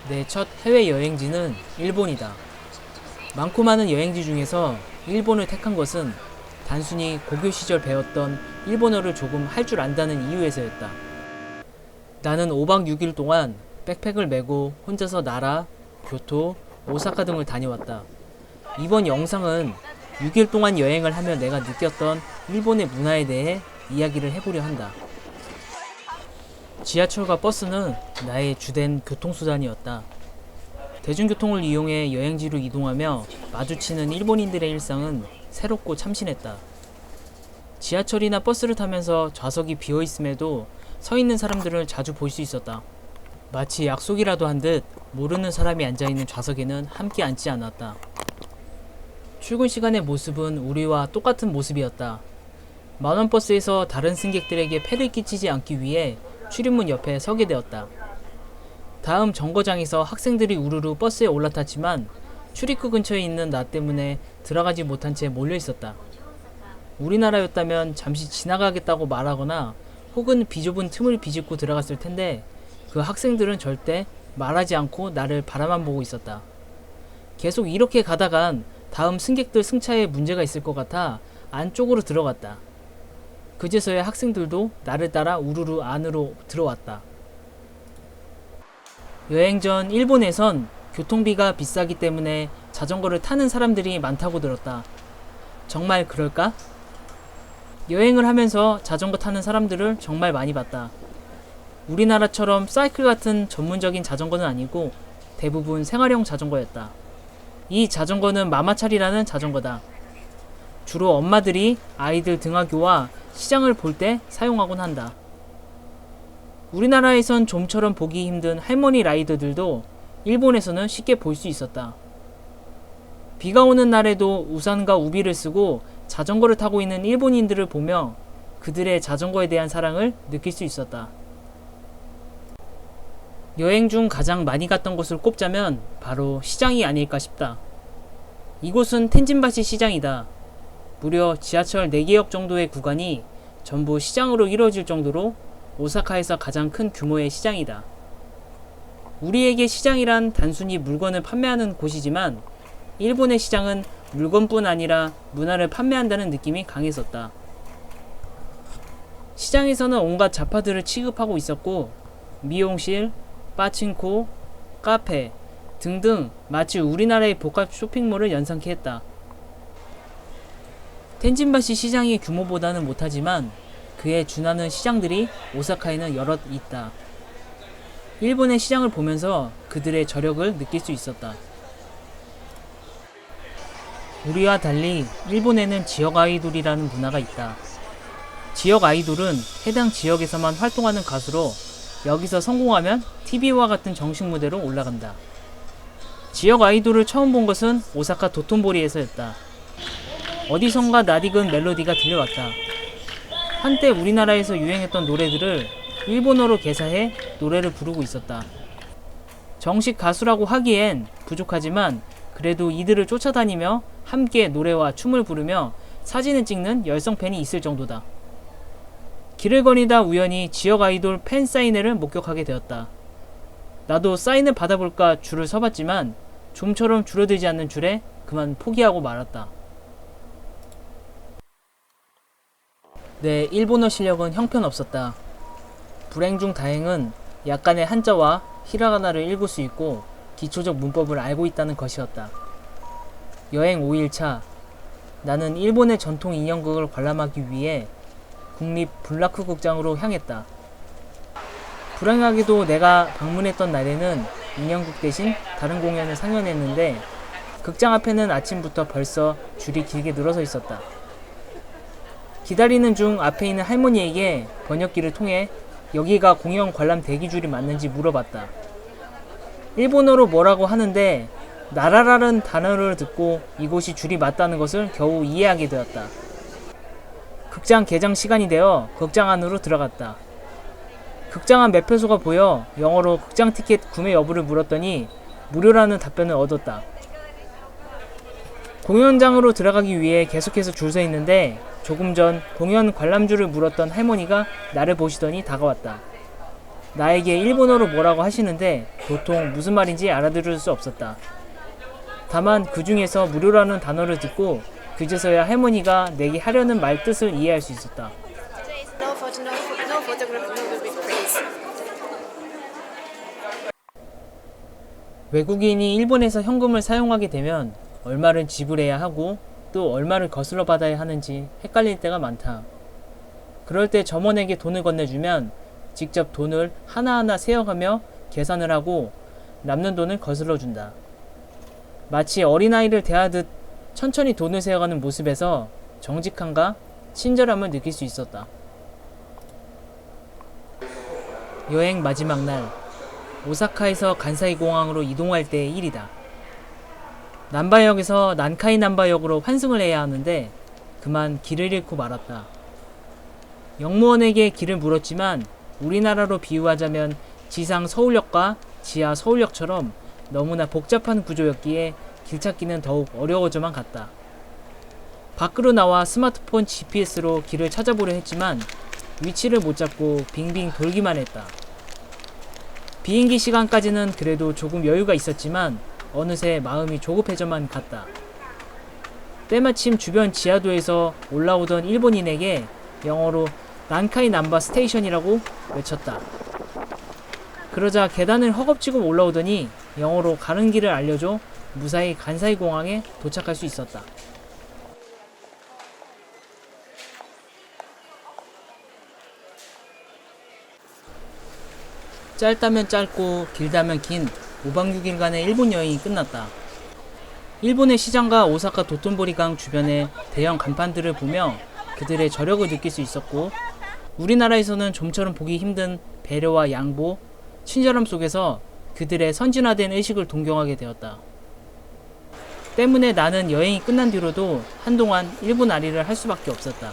내 첫 해외 여행지는 일본이다. 많고 많은 여행지 중에서 일본을 택한 것은 단순히 고교 시절 배웠던 일본어를 조금 할 줄 안다는 이유에서였다. 나는 5박 6일 동안 백팩을 메고 혼자서 나라, 교토, 오사카 등을 다녀왔다. 이번 영상은 6일 동안 여행을 하며 내가 느꼈던 일본의 문화에 대해 이야기를 해보려 한다. 지하철과 버스는 나의 주된 교통수단이었다. 대중교통을 이용해 여행지로 이동하며 마주치는 일본인들의 일상은 새롭고 참신했다. 지하철이나 버스를 타면서 좌석이 비어있음에도 서 있는 사람들을 자주 볼 수 있었다. 마치 약속이라도 한 듯 모르는 사람이 앉아있는 좌석에는 함께 앉지 않았다. 출근 시간의 모습은 우리와 똑같은 모습이었다. 만원 버스에서 다른 승객들에게 폐를 끼치지 않기 위해 출입문 옆에 서게 되었다. 다음 정거장에서 학생들이 우르르 버스에 올라탔지만 출입구 근처에 있는 나 때문에 들어가지 못한 채 몰려 있었다. 우리나라였다면 잠시 지나가겠다고 말하거나 혹은 비좁은 틈을 비집고 들어갔을 텐데 그 학생들은 절대 말하지 않고 나를 바라만 보고 있었다. 계속 이렇게 가다간 다음 승객들 승차에 문제가 있을 것 같아 안쪽으로 들어갔다. 그제서야 학생들도 나를 따라 우르르 안으로 들어왔다. 여행 전 일본에선 교통비가 비싸기 때문에 자전거를 타는 사람들이 많다고 들었다. 정말 그럴까? 여행을 하면서 자전거 타는 사람들을 정말 많이 봤다. 우리나라처럼 사이클 같은 전문적인 자전거는 아니고 대부분 생활용 자전거였다. 이 자전거는 마마차리라는 자전거다. 주로 엄마들이 아이들 등하교와 시장을 볼 때 사용하곤 한다. 우리나라에선 좀처럼 보기 힘든 할머니 라이더들도 일본에서는 쉽게 볼 수 있었다. 비가 오는 날에도 우산과 우비를 쓰고 자전거를 타고 있는 일본인들을 보며 그들의 자전거에 대한 사랑을 느낄 수 있었다. 여행 중 가장 많이 갔던 곳을 꼽자면 바로 시장이 아닐까 싶다. 이곳은 텐진바시 시장이다. 무려 지하철 4개역 정도의 구간이 전부 시장으로 이루어질 정도로 오사카에서 가장 큰 규모의 시장이다. 우리에게 시장이란 단순히 물건을 판매하는 곳이지만 일본의 시장은 물건뿐 아니라 문화를 판매한다는 느낌이 강했었다. 시장에서는 온갖 잡화들을 취급하고 있었고 미용실, 빠친코, 카페 등등 마치 우리나라의 복합 쇼핑몰을 연상케 했다. 텐진바시 시장의 규모보다는 못하지만 그에 준하는 시장들이 오사카에는 여럿 있다. 일본의 시장을 보면서 그들의 저력을 느낄 수 있었다. 우리와 달리 일본에는 지역 아이돌이라는 문화가 있다. 지역 아이돌은 해당 지역에서만 활동하는 가수로 여기서 성공하면 TV와 같은 정식 무대로 올라간다. 지역 아이돌을 처음 본 것은 오사카 도톤보리에서였다. 어디선가 낯익은 멜로디가 들려왔다. 한때 우리나라에서 유행했던 노래들을 일본어로 개사해 노래를 부르고 있었다. 정식 가수라고 하기엔 부족하지만 그래도 이들을 쫓아다니며 함께 노래와 춤을 부르며 사진을 찍는 열성 팬이 있을 정도다. 길을 거니다 우연히 지역 아이돌 팬 사인회를 목격하게 되었다. 나도 사인을 받아볼까 줄을 서봤지만 좀처럼 줄어들지 않는 줄에 그만 포기하고 말았다. 내 일본어 실력은 형편없었다. 불행 중 다행은 약간의 한자와 히라가나를 읽을 수 있고 기초적 문법을 알고 있다는 것이었다. 여행 5일차, 나는 일본의 전통 인형극을 관람하기 위해 국립 블라크 극장으로 향했다. 불행하게도 내가 방문했던 날에는 인형극 대신 다른 공연을 상연했는데 극장 앞에는 아침부터 벌써 줄이 길게 늘어서 있었다. 기다리는 중 앞에 있는 할머니에게 번역기를 통해 여기가 공연 관람 대기줄이 맞는지 물어봤다. 일본어로 뭐라고 하는데 나라라는 단어를 듣고 이곳이 줄이 맞다는 것을 겨우 이해하게 되었다. 극장 개장 시간이 되어 극장 안으로 들어갔다. 극장 안 매표소가 보여 영어로 극장 티켓 구매 여부를 물었더니 무료라는 답변을 얻었다. 공연장으로 들어가기 위해 계속해서 줄 서 있는데 조금 전 공연 관람줄을 물었던 할머니가 나를 보시더니 다가왔다. 나에게 일본어로 뭐라고 하시는데 도통 무슨 말인지 알아들을 수 없었다. 다만 그 중에서 무료라는 단어를 듣고 그제서야 할머니가 내게 하려는 말 뜻을 이해할 수 있었다. No photo, no photograph, no baby, please. 외국인이 일본에서 현금을 사용하게 되면 얼마를 지불해야 하고 또 얼마를 거슬러 받아야 하는지 헷갈릴 때가 많다. 그럴 때 점원에게 돈을 건네주면 직접 돈을 하나하나 세어가며 계산을 하고 남는 돈을 거슬러 준다. 마치 어린아이를 대하듯 천천히 돈을 세어가는 모습에서 정직함과 친절함을 느낄 수 있었다. 여행 마지막 날, 오사카에서 간사이 공항으로 이동할 때의 일이다. 난바역에서 난카이 난바역으로 환승을 해야 하는데 그만 길을 잃고 말았다. 영무원에게 길을 물었지만 우리나라로 비유하자면 지상 서울역과 지하 서울역처럼 너무나 복잡한 구조였기에 길 찾기는 더욱 어려워져만 갔다. 밖으로 나와 스마트폰 GPS로 길을 찾아보려 했지만 위치를 못 잡고 빙빙 돌기만 했다. 비행기 시간까지는 그래도 조금 여유가 있었지만 어느새 마음이 조급해져만 갔다. 때마침 주변 지하도에서 올라오던 일본인에게 영어로 난카이 남바 스테이션이라고 외쳤다. 그러자 계단을 허겁지겁 올라오더니 영어로 가는 길을 알려줘 무사히 간사이 공항에 도착할 수 있었다. 짧다면 짧고 길다면 긴 5박 6일간의 일본 여행이 끝났다. 일본의 시장과 오사카 도톤보리강 주변의 대형 간판들을 보며 그들의 저력을 느낄 수 있었고 우리나라에서는 좀처럼 보기 힘든 배려와 양보, 친절함 속에서 그들의 선진화된 의식을 동경하게 되었다. 때문에 나는 여행이 끝난 뒤로도 한동안 일본 아리를 할 수밖에 없었다.